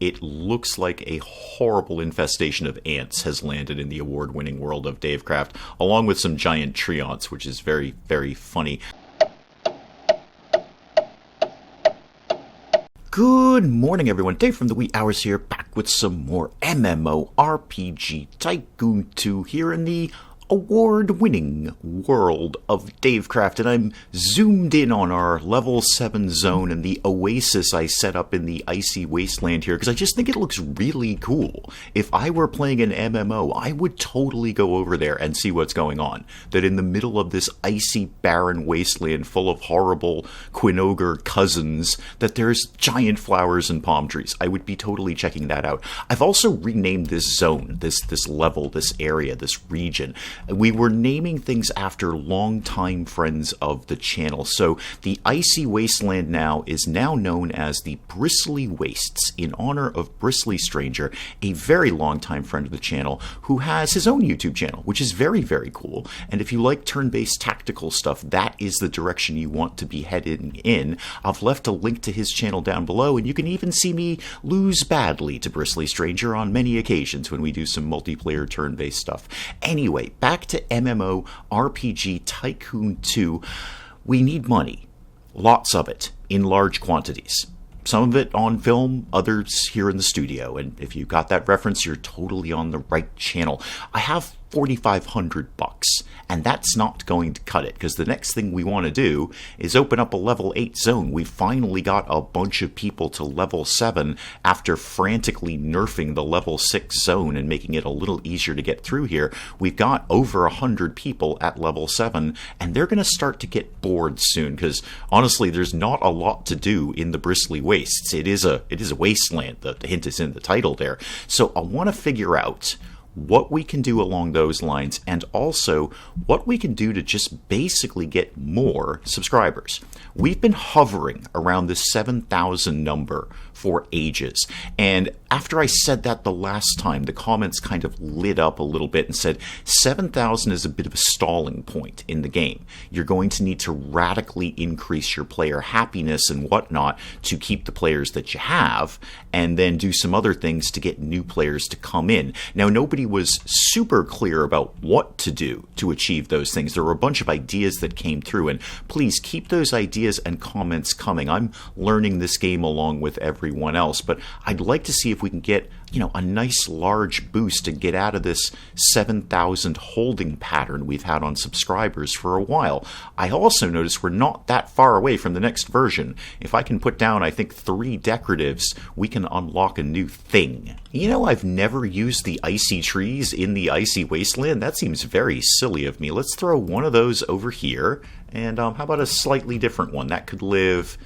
it looks like a horrible infestation of ants has landed in the award-winning world of Davecraft, along with some giant treants, which is very, very funny. Good morning, everyone. Dave from the Wee Hours here, back with some more MMORPG Tycoon 2 here in the award-winning world of Davecraft, and I'm zoomed in on our level 7 zone and the oasis I set up in the icy wasteland here, because I just think it looks really cool. If I were playing an MMO, I would totally go over there and see what's going on. That in the middle of this icy, barren wasteland full of horrible Quinogre cousins, that there's giant flowers and palm trees. I would be totally checking that out. I've also renamed this zone, this level, this area, this region. We were naming things after longtime friends of the channel. So the Icy Wasteland now is now known as the Bristly Wastes, in honor of Bristly Stranger, a very longtime friend of the channel who has his own YouTube channel, which is very, very cool. And if you like turn-based tactical stuff, that is the direction you want to be heading in. I've left a link to his channel down below, and you can even see me lose badly to Bristly Stranger on many occasions when we do some multiplayer turn-based stuff. Anyway, back to MMORPG Tycoon 2, we need money. Lots of it, in large quantities. Some of it on film, others here in the studio. And if you got that reference, you're totally on the right channel. I have $4,500, and that's not going to cut it, because the next thing we want to do is open up a level 8 zone. We finally got a bunch of people to level 7 after frantically nerfing the level 6 zone and making it a little easier to get through here. We've got over 100 people at level 7, and they're going to start to get bored soon, because honestly, there's not a lot to do in the Bristly Wastes. It is a wasteland. The hint is in the title there. So I want to figure out what we can do along those lines, and also what we can do to just basically get more subscribers. We've been hovering around the 7,000 number for ages, and after I said that the last time, the comments kind of lit up a little bit and said 7,000 is a bit of a stalling point in the game. You're going to need to radically increase your player happiness and whatnot to keep the players that you have, and then do some other things to get new players to come in. Now, nobody was super clear about what to do to achieve those things. There were a bunch of ideas that came through, and please keep those ideas and comments coming. I'm learning this game along with everyone else, but I'd like to see if we can get, a nice large boost to get out of this 7,000 holding pattern we've had on subscribers for a while. I also noticed we're not that far away from the next version. If I can put down, I think, 3 decoratives, we can unlock a new thing. I've never used the icy trees in the icy wasteland. That seems very silly of me. Let's throw one of those over here. And how about a slightly different one? That could live,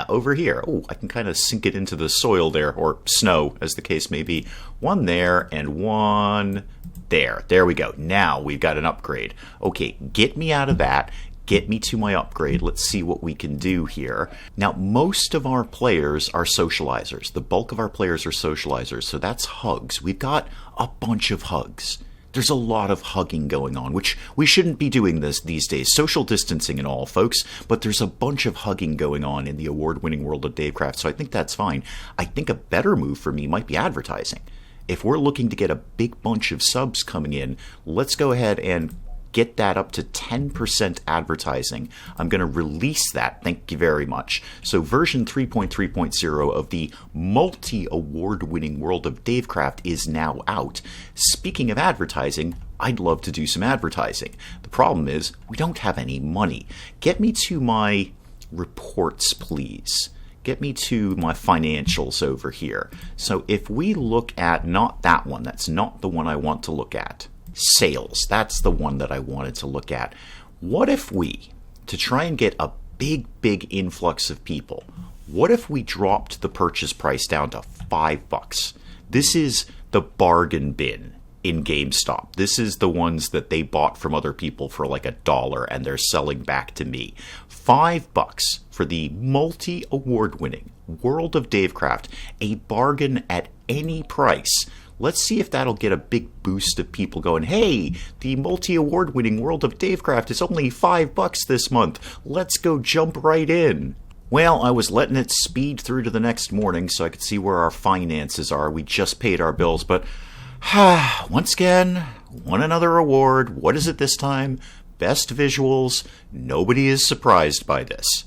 over here. Oh, I can kind of sink it into the soil there, or snow, as the case may be. One there, and one there. There we go. Now we've got an upgrade. Okay, get me out of that. Get me to my upgrade. Let's see what we can do here. Now, most of our players are socializers. The bulk of our players are socializers, so that's hugs. We've got a bunch of hugs. There's a lot of hugging going on, which we shouldn't be doing these days. Social distancing and all, folks, but there's a bunch of hugging going on in the award-winning world of Davecraft, so I think that's fine. I think a better move for me might be advertising. If we're looking to get a big bunch of subs coming in, let's go ahead and get that up to 10% advertising. I'm going to release that. Thank you very much. So version 3.3.0 of the multi-award-winning world of Davecraft is now out. Speaking of advertising, I'd love to do some advertising. The problem is we don't have any money. Get me to my reports, please. Get me to my financials over here. So if we look at not that one, that's not the one I want to look at. Sales, that's the one that I wanted to look at. What if we, to try and get a big influx of people, what if we dropped the purchase price down to $5? This is the bargain bin in GameStop. This is the ones that they bought from other people for like $1 and they're selling back to me. $5 for the multi-award-winning World of Davecraft, a bargain at any price. Let's see if that'll get a big boost of people going, hey, the multi-award-winning World of Davecraft is only $5 this month. Let's go jump right in. Well, I was letting it speed through to the next morning so I could see where our finances are. We just paid our bills, but once again, won another award. What is it this time? Best visuals. Nobody is surprised by this.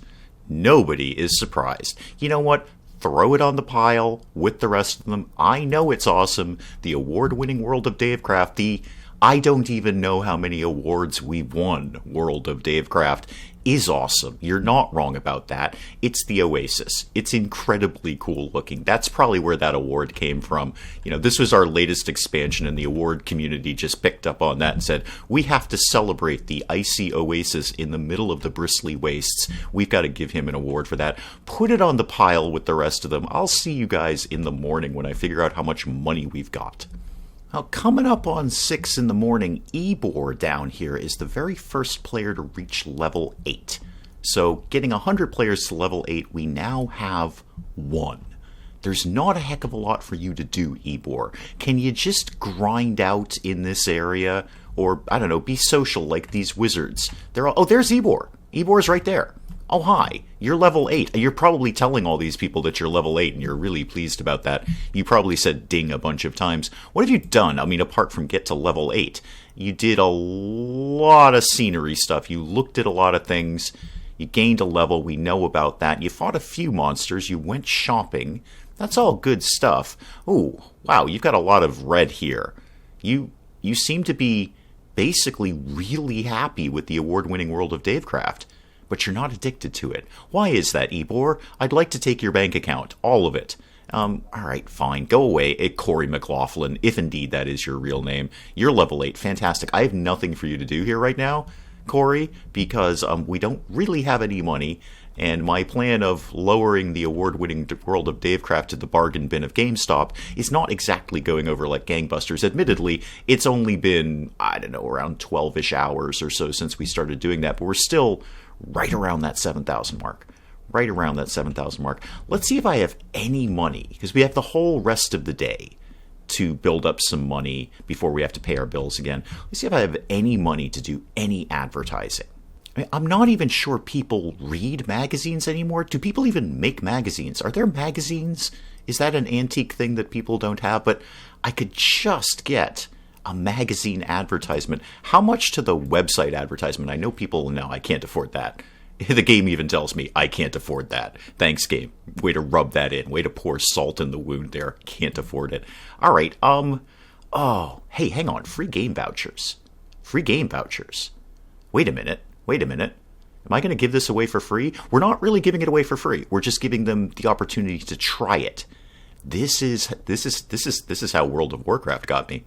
Nobody is surprised. You know what? Throw it on the pile with the rest of them. I know it's awesome. The award-winning World of Davecraft, I don't even know how many awards we've won World of Davecraft, is awesome. You're not wrong about that. It's the Oasis. It's incredibly cool looking. That's probably where that award came from. You know, this was our latest expansion, and the award community just picked up on that and said, we have to celebrate the icy oasis in the middle of the bristly wastes. We've got to give him an award for that. Put it on the pile with the rest of them. I'll see you guys in the morning when I figure out how much money we've got. Now, coming up on 6 in the morning, Ebor down here is the very first player to reach level 8. So, getting 100 players to level 8, we now have 1. There's not a heck of a lot for you to do, Ebor. Can you just grind out in this area? Or, I don't know, be social like these wizards? Oh, there's Ebor. Ebor's right there. Oh, hi, you're level 8. You're probably telling all these people that you're level 8, and you're really pleased about that. You probably said ding a bunch of times. What have you done? I mean, apart from get to level 8. You did a lot of scenery stuff. You looked at a lot of things. You gained a level. We know about that. You fought a few monsters. You went shopping. That's all good stuff. Ooh, wow, you've got a lot of red here. You seem to be basically really happy with the award-winning World of Davecraft. But you're not addicted to it. Why is that, Ebor? I'd like to take your bank account. All of it. Alright, fine. Go away, Corey McLaughlin, if indeed that is your real name. You're level 8. Fantastic. I have nothing for you to do here right now, Corey, because we don't really have any money, and my plan of lowering the award-winning World of Davecraft to the bargain bin of GameStop is not exactly going over like gangbusters. Admittedly, it's only been, I don't know, around 12-ish hours or so since we started doing that, but we're still right around that 7,000 mark. Right around that 7,000 mark. Let's see if I have any money, because we have the whole rest of the day to build up some money before we have to pay our bills again. Let's see if I have any money to do any advertising. I'm not even sure people read magazines anymore. Do people even make magazines? Are there magazines? Is that an antique thing that people don't have? But I could just get a magazine advertisement. How much to the website advertisement? I know people know I can't afford that. The game even tells me I can't afford that. Thanks, game. Way to rub that in. Way to pour salt in the wound there. Can't afford it. All right. Oh, hey, hang on. Free game vouchers. Free game vouchers. Wait a minute. Am I going to give this away for free? We're not really giving it away for free. We're just giving them the opportunity to try it. This is how World of Warcraft got me.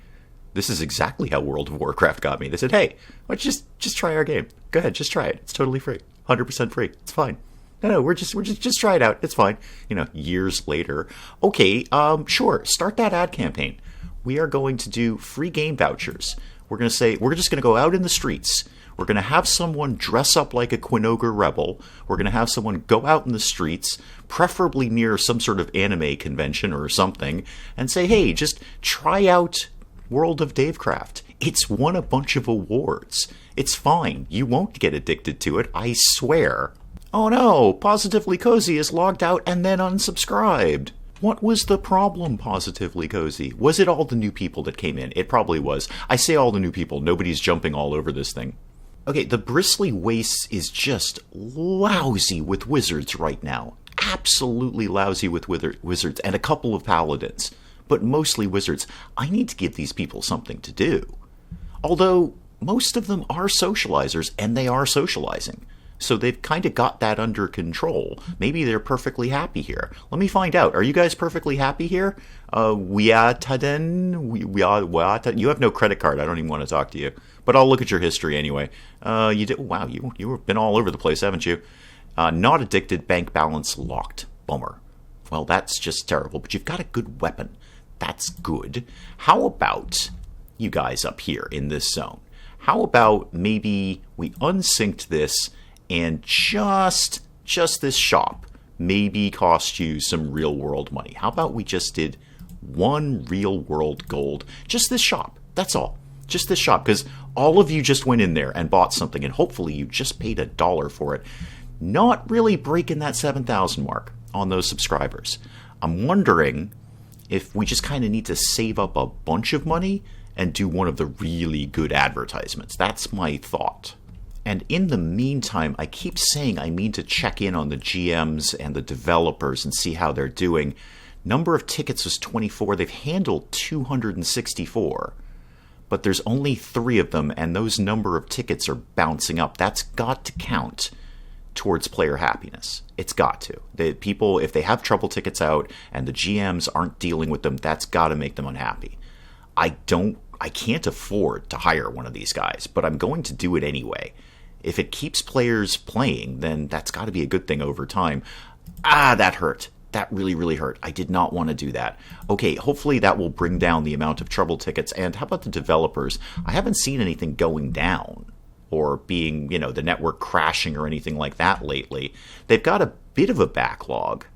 This is exactly how World of Warcraft got me. They said, hey, why don't you just try our game? Go ahead, just try it. It's totally free. 100% free. It's fine. No, we're just try it out. It's fine. You know, years later. Okay, sure. Start that ad campaign. We are going to do free game vouchers. We're going to say, we're just going to go out in the streets. We're going to have someone dress up like a Quinogre rebel. We're going to have someone go out in the streets, preferably near some sort of anime convention or something, and say, hey, just try out World of Davecraft. It's won a bunch of awards. It's fine. You won't get addicted to it, I swear. Oh no, Positively Cozy is logged out and then unsubscribed. What was the problem, Positively Cozy? Was it all the new people that came in? It probably was. I say all the new people. Nobody's jumping all over this thing. Okay, the Bristly Wastes is just lousy with wizards right now. Absolutely lousy with wizards and a couple of paladins. But mostly wizards. I need to give these people something to do. Although, most of them are socializers, and they are socializing. So they've kind of got that under control. Maybe they're perfectly happy here. Let me find out. Are you guys perfectly happy here? You have no credit card. I don't even want to talk to you. But I'll look at your history anyway. You did. Wow, you've been all over the place, haven't you? Not addicted, bank balance locked. Bummer. Well, that's just terrible. But you've got a good weapon. That's good. How about you guys up here in this zone? How about maybe we unsynced this and just this shop maybe cost you some real world money? How about we just did 1 real world gold? Just this shop. That's all. Just this shop. Because all of you just went in there and bought something, and hopefully you just paid $1 for it. not really breaking that 7,000 mark on those subscribers. I'm wondering if we just kind of need to save up a bunch of money and do one of the really good advertisements. That's my thought. And in the meantime, I keep saying I mean to check in on the GMs and the developers and see how they're doing. Number of tickets was 24. They've handled 264. But there's only 3 of them, and those number of tickets are bouncing up. That's got to count towards player happiness. It's got to. The people, if they have trouble tickets out and the GMs aren't dealing with them, that's got to make them unhappy. I can't afford to hire one of these guys, but I'm going to do it anyway. If it keeps players playing, then that's got to be a good thing over time. That hurt. That really, really hurt. I did not want to do that. Okay, hopefully that will bring down the amount of trouble tickets. And how about the developers? I haven't seen anything going down or being, the network crashing or anything like that lately. They've got a bit of a backlog,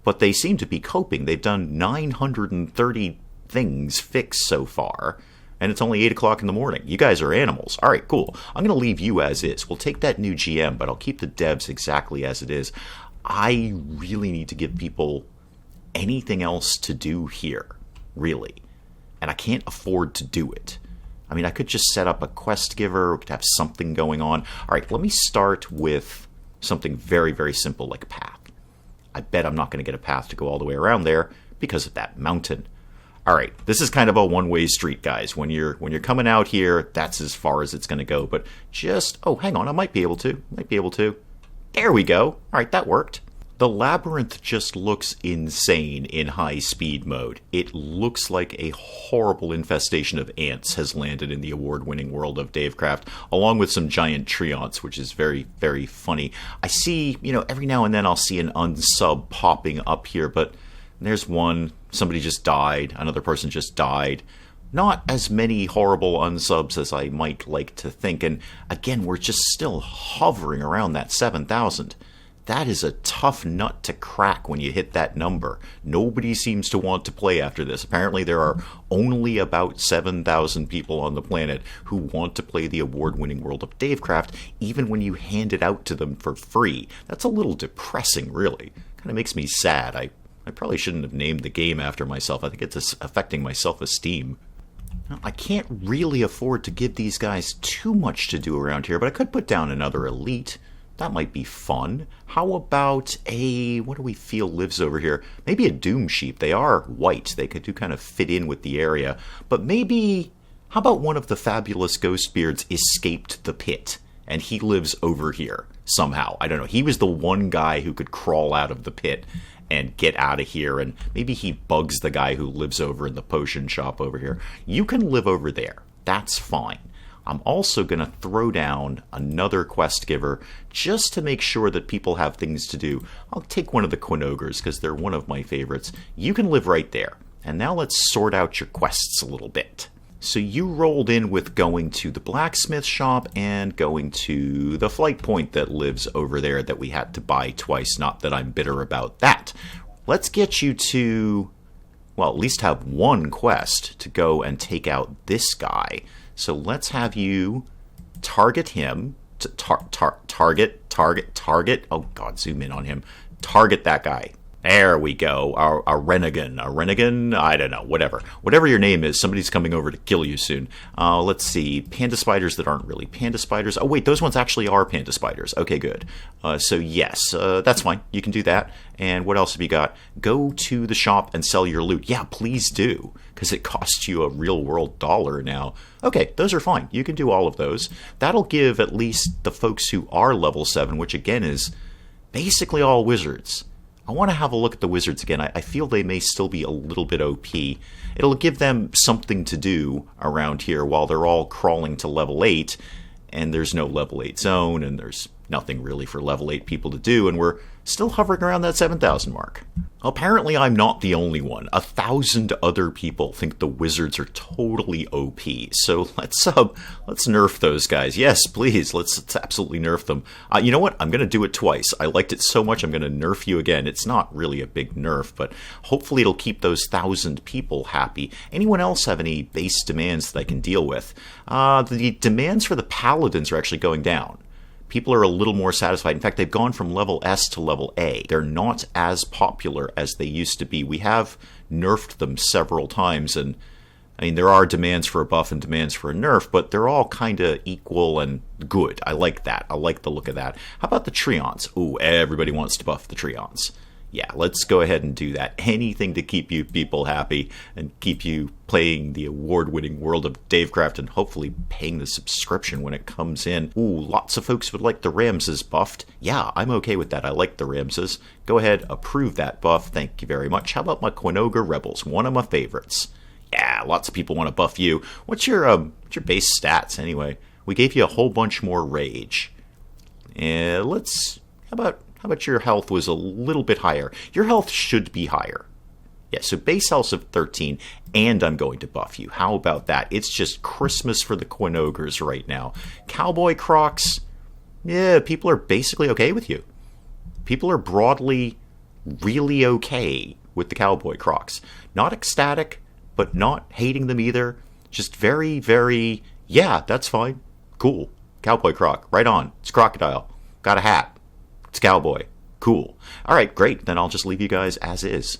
but they seem to be coping. They've done 930 things fixed so far, and it's only 8 o'clock in the morning. You guys are animals. All right, cool. I'm going to leave you as is. We'll take that new GM, but I'll keep the devs exactly as it is. I really need to give people anything else to do here, really. And I can't afford to do it. I mean, I could just set up a quest giver. We could have something going on. All right, let me start with something very, very simple like a path. I bet I'm not going to get a path to go all the way around there because of that mountain. All right, this is kind of a one-way street, guys. When you're coming out here, that's as far as it's going to go. But just, hang on, I might be able to. There we go. All right, that worked. The labyrinth just looks insane in high-speed mode. It looks like a horrible infestation of ants has landed in the award-winning world of Davecraft, along with some giant treants, which is very, very funny. I see, every now and then I'll see an unsub popping up here, but there's one. Somebody just died. Another person just died. Not as many horrible unsubs as I might like to think. And again, we're just still hovering around that 7,000. That is a tough nut to crack when you hit that number. Nobody seems to want to play after this. Apparently there are only about 7,000 people on the planet who want to play the award-winning world of Davecraft, even when you hand it out to them for free. That's a little depressing, really. Kind of makes me sad. I probably shouldn't have named the game after myself. I think it's affecting my self-esteem. I can't really afford to give these guys too much to do around here, but I could put down another elite. That might be fun. How about what do we feel lives over here? Maybe a doom sheep. They are white. They could kind of fit in with the area. But maybe, how about one of the fabulous ghost beards escaped the pit, and he lives over here somehow. I don't know. He was the one guy who could crawl out of the pit and get out of here, and maybe he bugs the guy who lives over in the potion shop over here. You can live over there. That's fine. I'm also going to throw down another quest giver just to make sure that people have things to do. I'll take one of the Quinogres because they're one of my favorites. You can live right there. And now let's sort out your quests a little bit. So you rolled in with going to the blacksmith shop and going to the flight point that lives over there that we had to buy twice. Not that I'm bitter about that. Let's get you to, well, at least have one quest to go and take out this guy. So let's have you target him. Target. Oh, God, zoom in on him. Target that guy. There we go. A Renegan. I don't know. Whatever your name is, somebody's coming over to kill you soon. Let's see. Panda spiders that aren't really panda spiders. Oh, wait, those ones actually are panda spiders. Okay, good. So yes, that's fine. You can do that. And what else have you got? Go to the shop and sell your loot. Yeah, please do, because it costs you a real-world dollar now. Okay, those are fine. You can do all of those. That'll give at least the folks who are level 7, which again is basically all wizards. I want to have a look at the wizards again. I feel they may still be a little bit OP. It'll give them something to do around here while they're all crawling to level 8, and there's no level 8 zone, and there's nothing really for level 8 people to do, and we're still hovering around that 7,000 mark. Apparently I'm not the only one. 1,000 other people think the wizards are totally OP. So let's nerf those guys. Yes, please. Let's absolutely nerf them. You know what? I'm going to do it twice. I liked it so much I'm going to nerf you again. It's not really a big nerf, but hopefully it'll keep those 1,000 people happy. Anyone else have any base demands that I can deal with? The demands for the paladins are actually going down, People are a little more satisfied. In fact, they've gone from level S to level A. They're not as popular as they used to be. We have nerfed them several times, and I mean, there are demands for a buff and demands for a nerf, but they're all kind of equal and good. I like that. I like the look of that. How about the Treants? Ooh, everybody wants to buff the Treants. Yeah, let's go ahead and do that. Anything to keep you people happy and keep you playing the award-winning world of Davecraft and hopefully paying the subscription when it comes in. Ooh, lots of folks would like the Ramses buffed. Yeah, I'm okay with that. I like the Ramses. Go ahead, approve that buff. Thank you very much. How about my Quinoga Rebels? One of my favorites. Yeah, lots of people want to buff you. What's your base stats anyway? We gave you a whole bunch more rage. How about your health was a little bit higher? Your health should be higher. Yeah, so base health of 13, and I'm going to buff you. How about that? It's just Christmas for the Quinogers right now. Cowboy Crocs, yeah, people are basically okay with you. People are broadly really okay with the Cowboy Crocs. Not ecstatic, but not hating them either. Just very, very, yeah, that's fine. Cool. Cowboy Croc, right on. It's crocodile. Got a hat. It's cowboy. Cool. All right, great. Then I'll just leave you guys as is.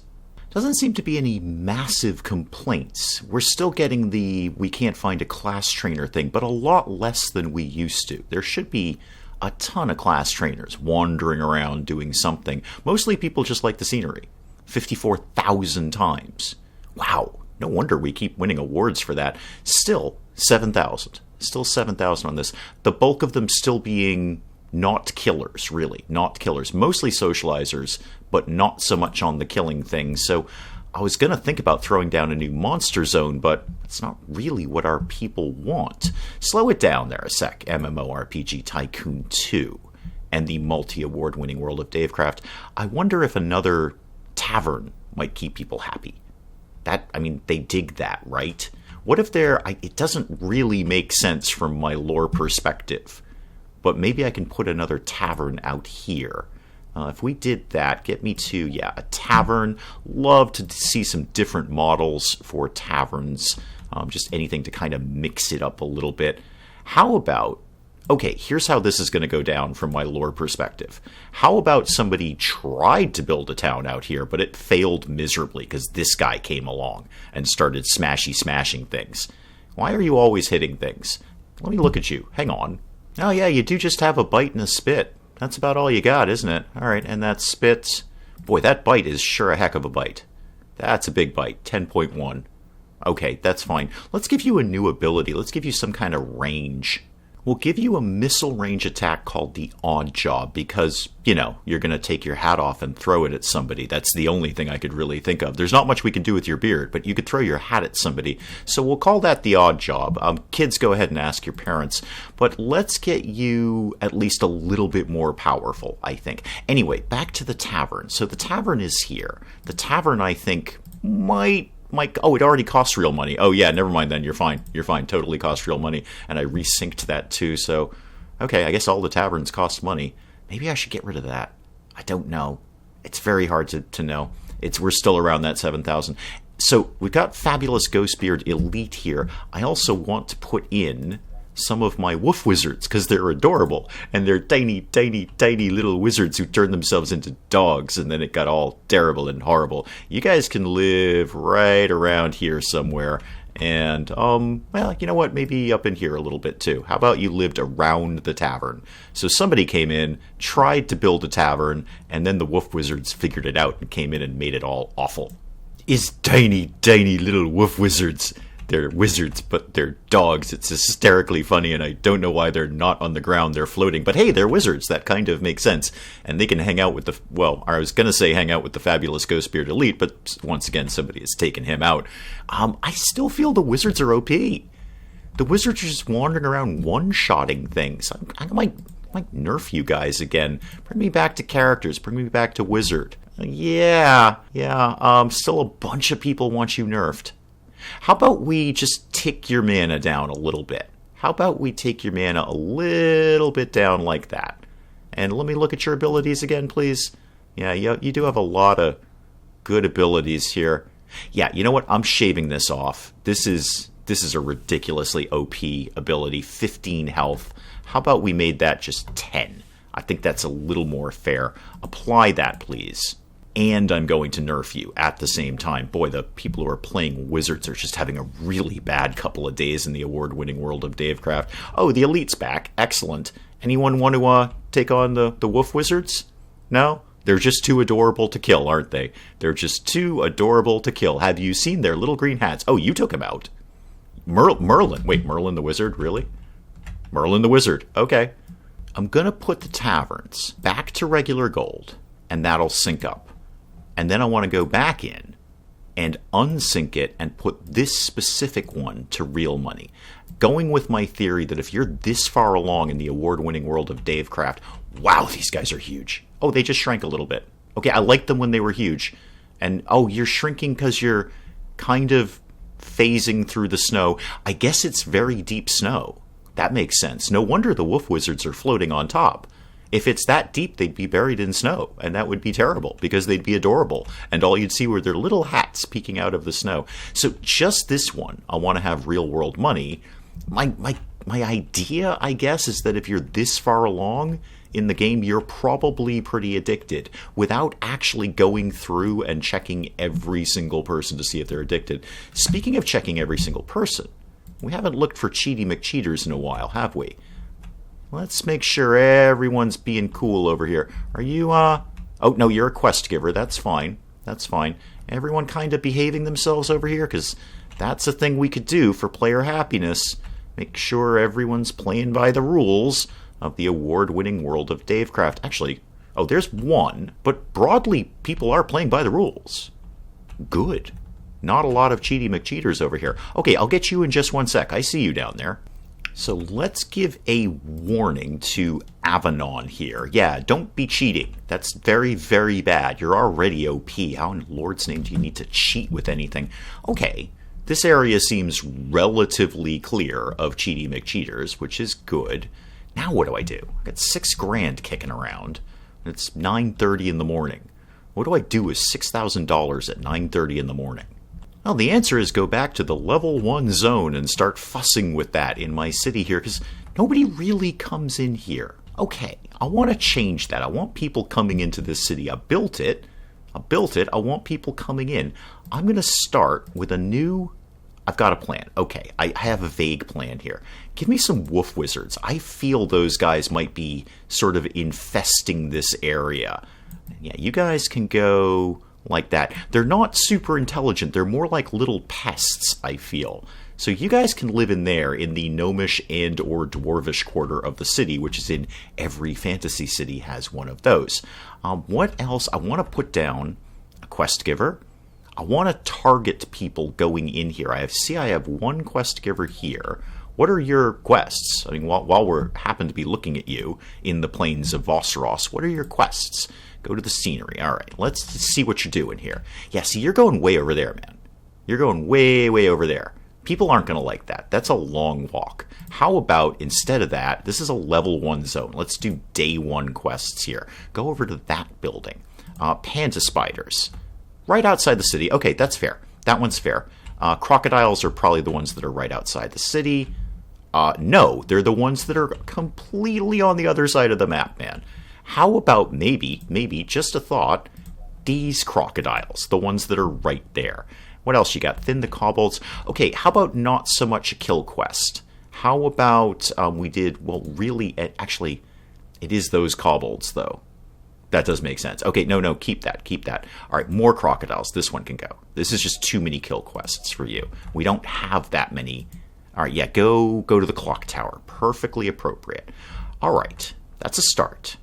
Doesn't seem to be any massive complaints. We're still getting the we can't find a class trainer thing, but a lot less than we used to. There should be a ton of class trainers wandering around doing something. Mostly people just like the scenery. 54,000 times. Wow. No wonder we keep winning awards for that. Still 7,000. Still 7,000 on this. The bulk of them still being not killers, really. Not killers. Mostly socializers, but not so much on the killing thing. So I was going to think about throwing down a new monster zone, but it's not really what our people want. Slow it down there a sec. MMORPG Tycoon 2 and the multi-award winning world of Davecraft. I wonder if another tavern might keep people happy. They dig that, right? What if it doesn't really make sense from my lore perspective, but maybe I can put another tavern out here. If we did that, get me to, a tavern. Love to see some different models for taverns. Just anything to kind of mix it up a little bit. How about, okay, here's how this is going to go down from my lore perspective. How about somebody tried to build a town out here, but it failed miserably because this guy came along and started smashing things. Why are you always hitting things? Let me look at you. Hang on. Oh yeah, you do just have a bite and a spit. That's about all you got, isn't it? All right, and that spit. Boy, that bite is sure a heck of a bite. That's a big bite. 10.1. Okay, that's fine. Let's give you a new ability. Let's give you some kind of range. We'll give you a missile range attack called the Odd Job because, you're going to take your hat off and throw it at somebody. That's the only thing I could really think of. There's not much we can do with your beard, but you could throw your hat at somebody. So we'll call that the Odd Job. Kids, go ahead and ask your parents. But let's get you at least a little bit more powerful, I think. Anyway, back to the tavern. So the tavern is here. The tavern, I think, might, oh, it already costs real money. Oh, yeah, never mind then. You're fine. You're fine. Totally costs real money. And I resynced that too. So, okay, I guess all the taverns cost money. Maybe I should get rid of that. I don't know. It's very hard to know. We're still around that 7,000. So we've got Fabulous Ghostbeard Elite here. I also want to put in some of my wolf wizards because they're adorable and they're tiny, tiny, tiny little wizards who turn themselves into dogs, and then it got all terrible and horrible. You guys can live right around here somewhere, and well, you know what, maybe up in here a little bit too. How about you lived around the tavern? So somebody came in, tried to build a tavern, and then the wolf wizards figured it out and came in and made it all awful. Is tiny, tiny little wolf wizards. They're wizards, but they're dogs. It's hysterically funny, and I don't know why they're not on the ground. They're floating. But hey, they're wizards. That kind of makes sense. And they can hang out with I was going to say hang out with the Fabulous Ghostbeard Elite, but once again, somebody has taken him out. I still feel the wizards are OP. The wizards are just wandering around one-shotting things. I might nerf you guys again. Bring me back to characters. Bring me back to wizard. Yeah. Still a bunch of people want you nerfed. How about we just tick your mana down a little bit? How about we take your mana a little bit down like that? And let me look at your abilities again, please. Yeah, you do have a lot of good abilities here. Yeah, you know what? I'm shaving this off. This is a ridiculously OP ability. 15 health. How about we made that just 10? I think that's a little more fair. Apply that, please. And I'm going to nerf you at the same time. Boy, the people who are playing Wizards are just having a really bad couple of days in the award-winning world of Davecraft. Oh, the Elite's back. Excellent. Anyone want to take on the Wolf Wizards? No? They're just too adorable to kill, aren't they? They're just too adorable to kill. Have you seen their little green hats? Oh, you took him out. Merlin. Wait, Merlin the Wizard? Really? Merlin the Wizard. Okay. I'm going to put the taverns back to regular gold, and that'll sync up. And then I want to go back in and unsync it and put this specific one to real money. Going with my theory that if you're this far along in the award-winning world of Davecraft, wow, these guys are huge. Oh, they just shrank a little bit. Okay, I liked them when they were huge. And, oh, you're shrinking because you're kind of phasing through the snow. I guess it's very deep snow. That makes sense. No wonder the Wolf Wizards are floating on top. If it's that deep, they'd be buried in snow, and that would be terrible, because they'd be adorable, and all you'd see were their little hats peeking out of the snow. So just this one, I want to have real-world money. My idea, I guess, is that if you're this far along in the game, you're probably pretty addicted, without actually going through and checking every single person to see if they're addicted. Speaking of checking every single person, we haven't looked for Cheaty McCheaters in a while, have we? Let's make sure everyone's being cool over here. Are you, Oh, no, you're a quest giver. That's fine. That's fine. Everyone kind of behaving themselves over here? Because that's a thing we could do for player happiness. Make sure everyone's playing by the rules of the award-winning world of Davecraft. Actually, oh, there's one. But broadly, people are playing by the rules. Good. Not a lot of Cheaty McCheaters over here. Okay, I'll get you in just one sec. I see you down there. So let's give a warning to Avanon here. Yeah, don't be cheating. That's very, very bad. You're already OP. How in Lord's name do you need to cheat with anything? Okay, this area seems relatively clear of Cheaty McCheaters, which is good. Now what do I do? I got $6 grand kicking around. It's 9:30 in the morning. What do I do with $6,000 at 9:30 in the morning? Well, the answer is go back to the level 1 zone and start fussing with that in my city here, because nobody really comes in here. Okay, I want to change that. I want people coming into this city. I built it. I want people coming in. I'm going to start with a new... I've got a plan. Okay, I have a vague plan here. Give me some Wolf Wizards. I feel those guys might be sort of infesting this area. Yeah, you guys can go... like that. They're not super intelligent. They're more like little pests, I feel. So you guys can live in there in the gnomish and or dwarvish quarter of the city, which is in every fantasy city has one of those. What else? I want to put down a quest giver. I want to target people going in here. I have one quest giver here. What are your quests? I mean, while we're happen to be looking at you in the plains of Vosseros, what are your quests? Go to the scenery. All right, let's see what you're doing here. Yeah, see, you're going way over there, man. You're going way, way over there. People aren't going to like that. That's a long walk. How about, instead of that, this is a level 1 zone. Let's do day 1 quests here. Go over to that building. Panda spiders. Right outside the city. Okay, that's fair. That one's fair. Crocodiles are probably the ones that are right outside the city. No, they're the ones that are completely on the other side of the map, man. How about maybe, just a thought, these crocodiles, the ones that are right there. What else you got? Thin the kobolds. Okay, how about not so much a kill quest? How about we did, well, really, actually, it is those kobolds, though. That does make sense. Okay, no, keep that. All right, more crocodiles. This one can go. This is just too many kill quests for you. We don't have that many. All right, yeah, go to the clock tower. Perfectly appropriate. All right, that's a start.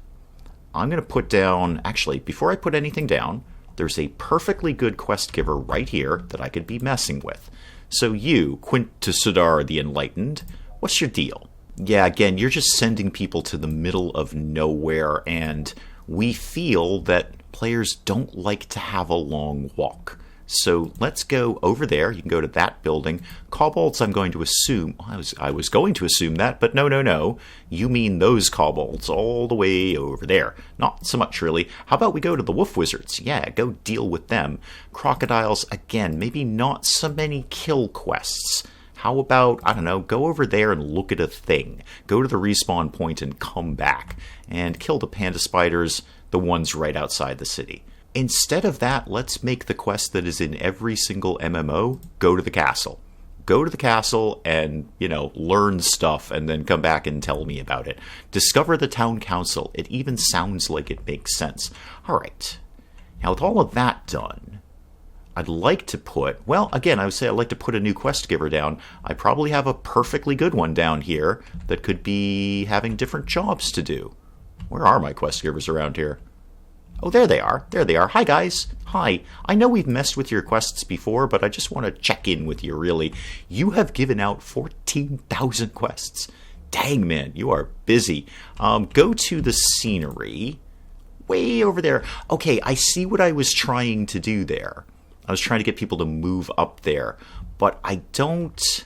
I'm going to put down, actually, before I put anything down, there's a perfectly good quest giver right here that I could be messing with. So you, Quintusudar the Enlightened, what's your deal? Yeah, again, you're just sending people to the middle of nowhere, and we feel that players don't like to have a long walk. So let's go over there. You can go to that building. Kobolds, I'm going to assume... I was going to assume that, but no. You mean those kobolds all the way over there. Not so much, really. How about we go to the Wolf Wizards? Yeah, go deal with them. Crocodiles, again, maybe not so many kill quests. How about, I don't know, go over there and look at a thing. Go to the respawn point and come back. And kill the panda spiders, the ones right outside the city. Instead of that, let's make the quest that is in every single MMO, go to the castle. Go to the castle and, learn stuff and then come back and tell me about it. Discover the town council. It even sounds like it makes sense. All right. Now, with all of that done, I'd like to put, well, again, I would say I'd like to put a new quest giver down. I probably have a perfectly good one down here that could be having different jobs to do. Where are my quest givers around here? Oh, there they are. There they are. Hi, guys. Hi. I know we've messed with your quests before, but I just want to check in with you, really. You have given out 14,000 quests. Dang, man, you are busy. Go to the scenery. Way over there. Okay, I see what I was trying to do there. I was trying to get people to move up there, but I don't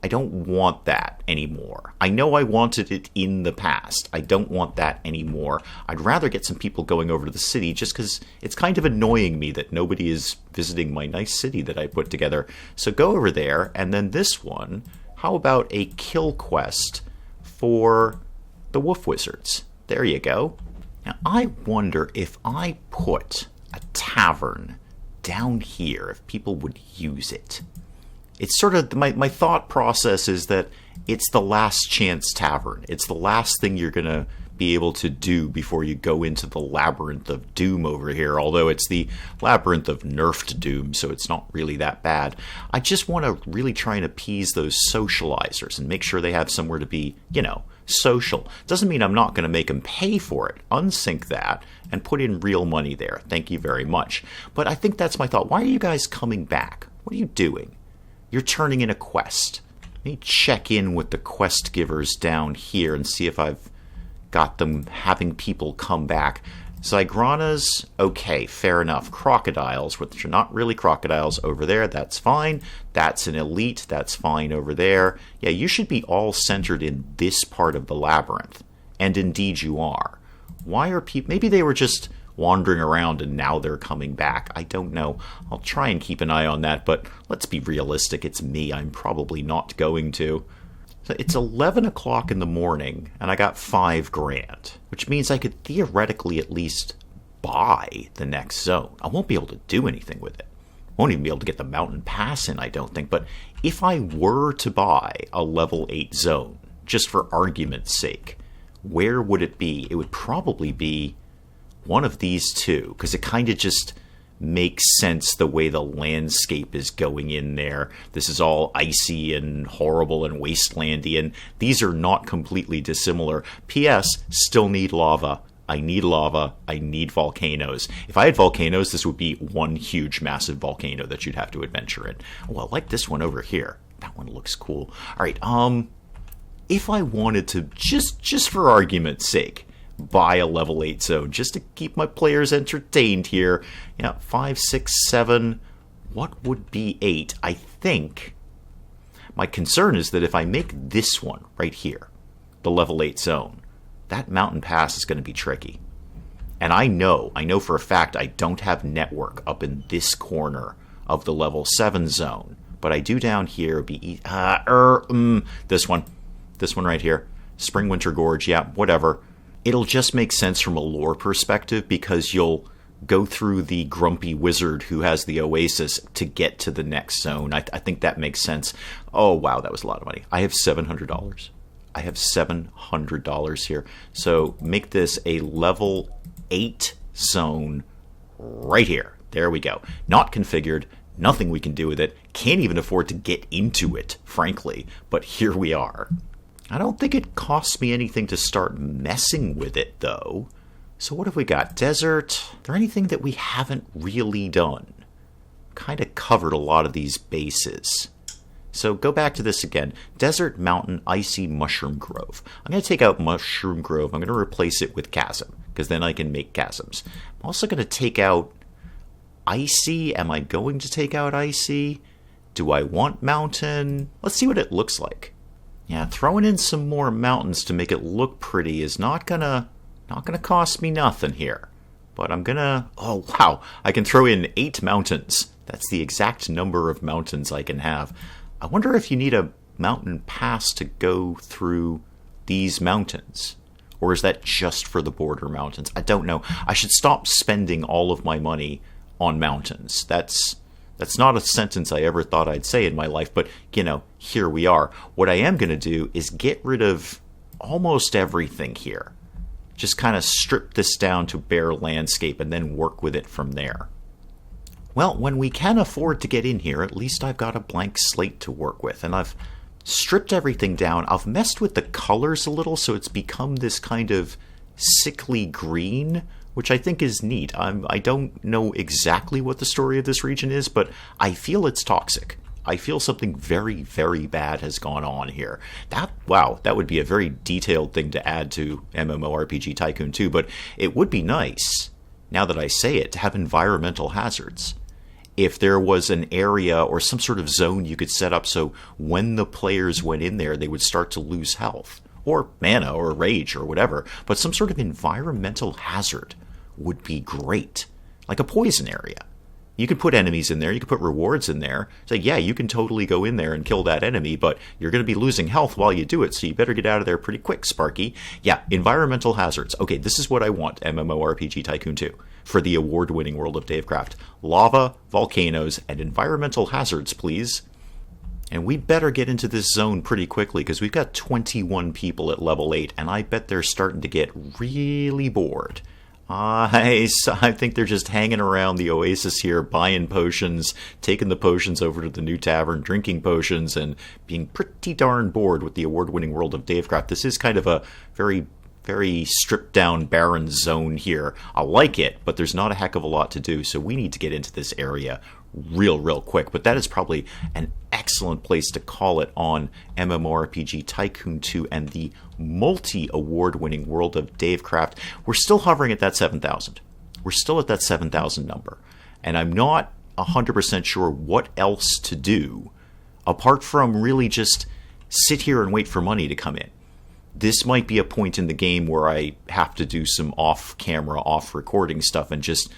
want that anymore. I know I wanted it in the past. I don't want that anymore. I'd rather get some people going over to the city just because it's kind of annoying me that nobody is visiting my nice city that I put together. So go over there, and then this one, how about a kill quest for the wolf wizards? There you go. Now, I wonder if I put a tavern down here, if people would use it. It's sort of, my thought process is that it's the last chance tavern. It's the last thing you're going to be able to do before you go into the labyrinth of doom over here, although it's the labyrinth of nerfed doom, so it's not really that bad. I just want to really try and appease those socializers and make sure they have somewhere to be, social. Doesn't mean I'm not going to make them pay for it. Unsync that and put in real money there. Thank you very much. But I think that's my thought. Why are you guys coming back? What are you doing? You're turning in a quest. Let me check in with the quest givers down here and see if I've got them having people come back. Zygranas, okay, fair enough. Crocodiles, which are not really crocodiles, over there, that's fine. That's an elite, that's fine over there. Yeah, you should be all centered in this part of the labyrinth. And indeed you are. Why are people... Maybe they were just wandering around and now they're coming back. I don't know. I'll try and keep an eye on that, but let's be realistic. It's me. I'm probably not going to. So it's 11 o'clock in the morning, and I got $5,000, which means I could theoretically at least buy the next zone. I won't be able to do anything with it. Won't even be able to get the mountain pass in, I don't think. But if I were to buy a level 8 zone, just for argument's sake, where would it be? It would probably be one of these two, because it kind of just makes sense the way the landscape is going in there. This is all icy and horrible and wastelandy, and these are not completely dissimilar. P.S. Still need lava. I need lava. I need volcanoes. If I had volcanoes, this would be one huge, massive volcano that you'd have to adventure in. Oh, I like this one over here. That one looks cool. All right, if I wanted to, just for argument's sake, buy a level 8 zone just to keep my players entertained here. 5, 6, 7. What would be 8? I think my concern is that if I make this one right here, the level 8 zone, that mountain pass is going to be tricky. And I know for a fact I don't have network up in this corner of the level 7 zone, but I do down here. This one right here, Spring Winter Gorge. Yeah, whatever. It'll just make sense from a lore perspective because you'll go through the grumpy wizard who has the oasis to get to the next zone. I think that makes sense. Oh, wow, that was a lot of money. I have $700. I have $700 here. So make this a level 8 zone right here. There we go. Not configured. Nothing we can do with it. Can't even afford to get into it, frankly. But here we are. I don't think it costs me anything to start messing with it, though. So what have we got? Desert. Is there anything that we haven't really done? Kind of covered a lot of these bases. So go back to this again. Desert, mountain, icy, mushroom grove. I'm going to take out mushroom grove. I'm going to replace it with chasm, because then I can make chasms. I'm also going to take out icy. Am I going to take out icy? Do I want mountain? Let's see what it looks like. Yeah, throwing in some more mountains to make it look pretty is not gonna cost me nothing here. But I'm gonna... Oh, wow. I can throw in 8 mountains. That's the exact number of mountains I can have. I wonder if you need a mountain pass to go through these mountains. Or is that just for the border mountains? I don't know. I should stop spending all of my money on mountains. That's not a sentence I ever thought I'd say in my life, but, you know, here we are. What I am going to do is get rid of almost everything here. Just kind of strip this down to bare landscape and then work with it from there. Well, when we can afford to get in here, at least I've got a blank slate to work with, and I've stripped everything down. I've messed with the colors a little, so it's become this kind of sickly green, which I think is neat. I don't know exactly what the story of this region is, but I feel it's toxic. I feel something very, very bad has gone on here. Wow, that would be a very detailed thing to add to MMORPG Tycoon 2, but it would be nice, now that I say it, to have environmental hazards. If there was an area or some sort of zone you could set up so when the players went in there, they would start to lose health, or mana, or rage, or whatever, but some sort of environmental hazard would be great. Like a poison area. You could put enemies in there, you could put rewards in there. Say, yeah, you can totally go in there and kill that enemy, but you're going to be losing health while you do it, so you better get out of there pretty quick, Sparky. Yeah, environmental hazards. Okay, this is what I want, MMORPG Tycoon 2, for the award-winning world of Davecraft. Lava, volcanoes, and environmental hazards, please. And we better get into this zone pretty quickly, because we've got 21 people at level 8, and I bet they're starting to get really bored. I think they're just hanging around the oasis here, buying potions, taking the potions over to the new tavern, drinking potions, and being pretty darn bored with the award-winning world of Davecraft. This is kind of a very, very stripped-down, barren zone here. I like it, but there's not a heck of a lot to do, so we need to get into this area real quick. But that is probably an excellent place to call it on MMORPG Tycoon 2 and the multi-award-winning world of Davecraft. We're still hovering at that 7,000. We're still at that 7,000 number. And I'm not 100% sure what else to do apart from really just sit here and wait for money to come in. This might be a point in the game where I have to do some off-camera, off-recording stuff and just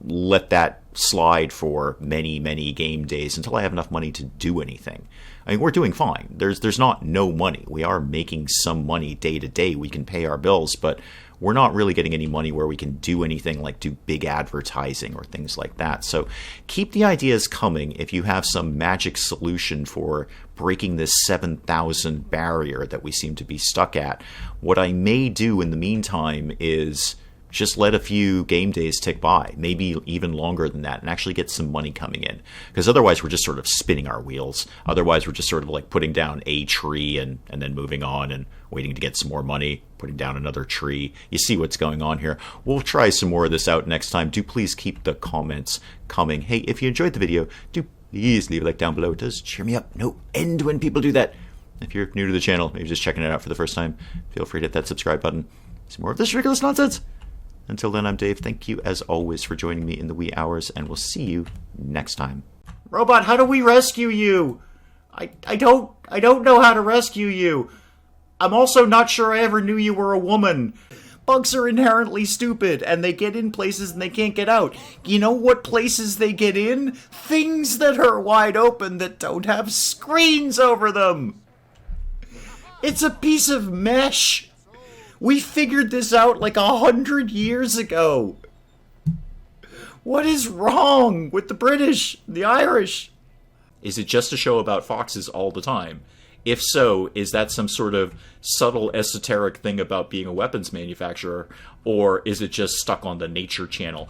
let that slide for many game days until I have enough money to do anything. I mean, we're doing fine. There's not no money. We are making some money day to day. We can pay our bills, but we're not really getting any money where we can do anything like do big advertising or things like that. So keep the ideas coming if you have some magic solution for breaking this 7,000 barrier that we seem to be stuck at. What I may do in the meantime is just let a few game days tick by, maybe even longer than that, and actually get some money coming in. Because otherwise we're just sort of spinning our wheels. Otherwise we're just sort of like putting down a tree and then moving on and waiting to get some more money, putting down another tree. You see what's going on here. We'll try some more of this out next time. Do please keep the comments coming. Hey, if you enjoyed the video, do please leave a like down below. It does cheer me up. No end when people do that. If you're new to the channel, maybe just checking it out for the first time, feel free to hit that subscribe button. Some more of this ridiculous nonsense. Until then, I'm Dave. Thank you, as always, for joining me in the wee hours, and we'll see you next time. Robot, how do we rescue you? I don't know how to rescue you. I'm also not sure I ever knew you were a woman. Bugs are inherently stupid, and they get in places and they can't get out. You know what places they get in? Things that are wide open that don't have screens over them. It's a piece of mesh. We figured this out like 100 years ago. What is wrong with the British, the Irish? Is it just a show about foxes all the time? If so, is that some sort of subtle esoteric thing about being a weapons manufacturer? Or is it just stuck on the Nature Channel?